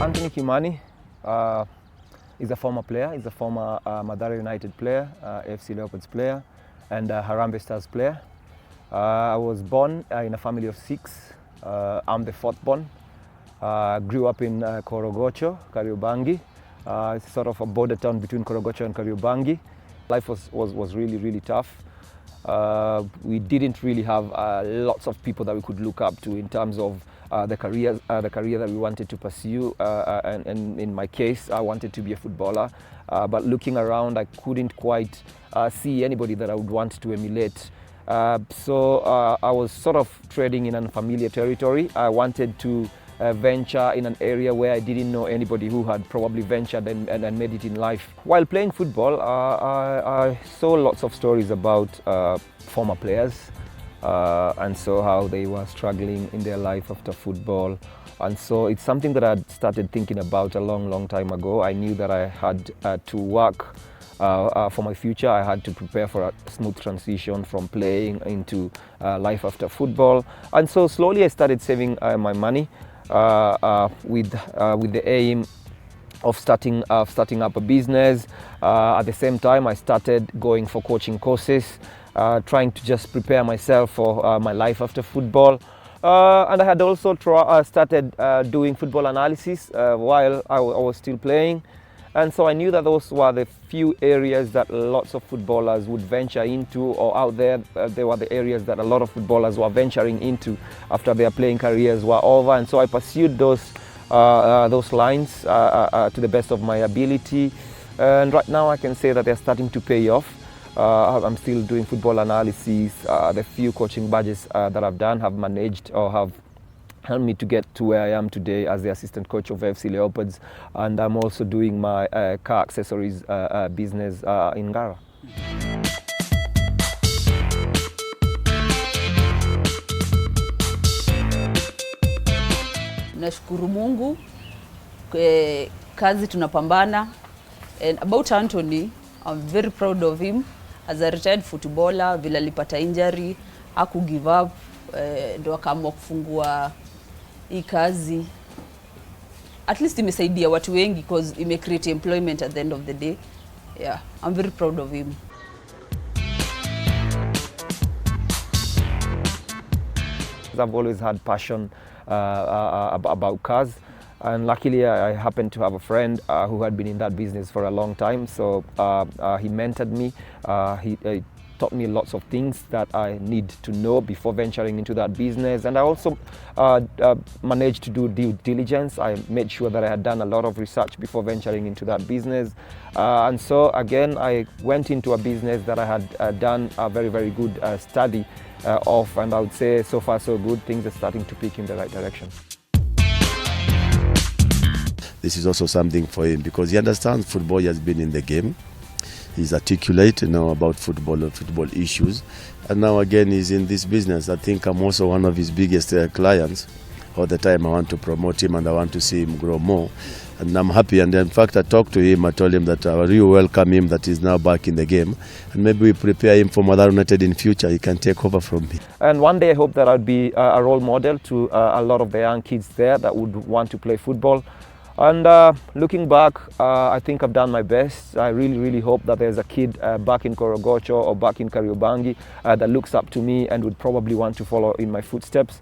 Anthony Kimani is a former player. He's a former Madara United player, FC Leopards player, and Harambee Stars player. I was born in a family of 6. I'm the fourth born. Grew up in Korogocho, Kariobangi. It's sort of a border town between Korogocho and Kariobangi. Life was really tough. We didn't really have lots of people that we could look up to in terms of the career that we wanted to pursue. And in my case, I wanted to be a footballer. But looking around, I couldn't quite see anybody that I would want to emulate. So I was sort of treading in unfamiliar territory. I wanted to venture in an area where I didn't know anybody who had probably ventured and made it in life. While playing football, I saw lots of stories about former players and saw how they were struggling in their life after football. And so it's something that I started thinking about a long time ago. I knew that I had to work for my future. I had to prepare for a smooth transition from playing into life after football. And so slowly I started saving my money with the aim of starting up a business. At the same time, I started going for coaching courses, trying to just prepare myself for my life after football. And I had also started doing football analysis while I was still playing. And so I knew that those were the few areas that lots of footballers would venture into, or out there, they were the areas that a lot of footballers were venturing into after their playing careers were over. And so I pursued those lines to the best of my ability. And right now I can say that they're starting to pay off. I'm still doing football analysis. The few coaching badges that I've done have managed or have helped me to get to where I am today as the assistant coach of FC Leopards, and I'm also doing my car accessories business in Ngara. Nashukuru Mungu, kazi tunapambana. And about Anthony, I'm very proud of him. As a retired footballer, vile alipata injury, haku give up, ndo akaamua kufungua hii kazi. At least imesaidia watu wengi because ime create employment at the end of the day. Yeah, I'm very proud of him. I've always had passion about cars, and luckily I happened to have a friend who had been in that business for a long time. So he mentored me. He taught me lots of things that I need to know before venturing into that business. And I also managed to do due diligence. I made sure that I had done a lot of research before venturing into that business. And so again, I went into a business that I had done a very good study of, and I would say so far so good. Things are starting to peak in the right direction. This is also something for him because he understands football. He has been in the game. He's articulate now about football and football issues. And now again, he's in this business. I think I'm also one of his biggest clients. All the time I want to promote him and I want to see him grow more. And I'm happy. And in fact, I talked to him. I told him that I really welcome him, that he's now back in the game. And maybe we prepare him for Madara United in future. He can take over from me. And one day I hope that I'll be a role model to a lot of the young kids there that would want to play football. And looking back, I think I've done my best. I really hope that there's a kid back in Korogocho or back in Kariobangi that looks up to me and would probably want to follow in my footsteps.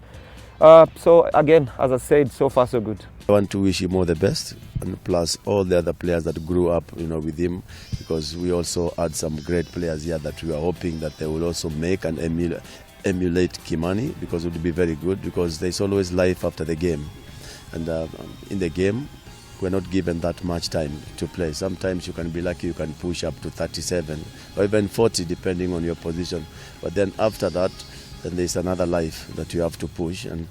So again, as I said, so far so good. I want to wish him all the best, and plus all the other players that grew up, with him, because we also had some great players here that we are hoping that they will also make and emulate Kimani, because it would be very good, because there's always life after the game. And in the game, we're not given that much time to play. Sometimes you can be lucky, you can push up to 37 or even 40 depending on your position. But then after that, then there's another life that you have to push. And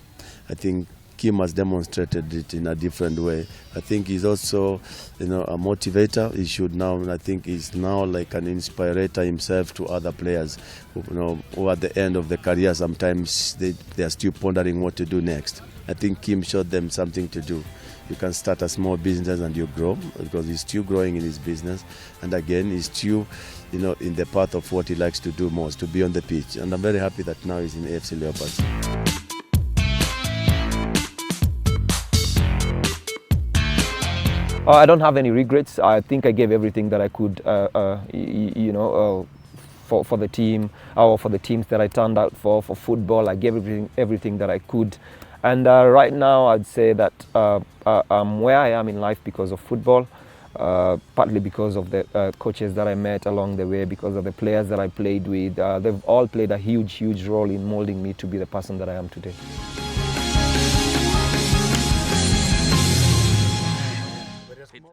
I think Kim has demonstrated it in a different way. I think he's also, a motivator. He should now, I think he's now like an inspirator himself to other players who at the end of the career, sometimes they are still pondering what to do next. I think Kim showed them something to do. You can start a small business and you grow, because he's still growing in his business. And again, he's still, in the path of what he likes to do most, to be on the pitch. And I'm very happy that now he's in FC Leopards. I don't have any regrets. I think I gave everything that I could, for the team, or for the teams that I turned out for football. I gave everything that I could. And right now, I'd say that I'm where I am in life because of football, partly because of the coaches that I met along the way, because of the players that I played with. They've all played a huge role in molding me to be the person that I am today.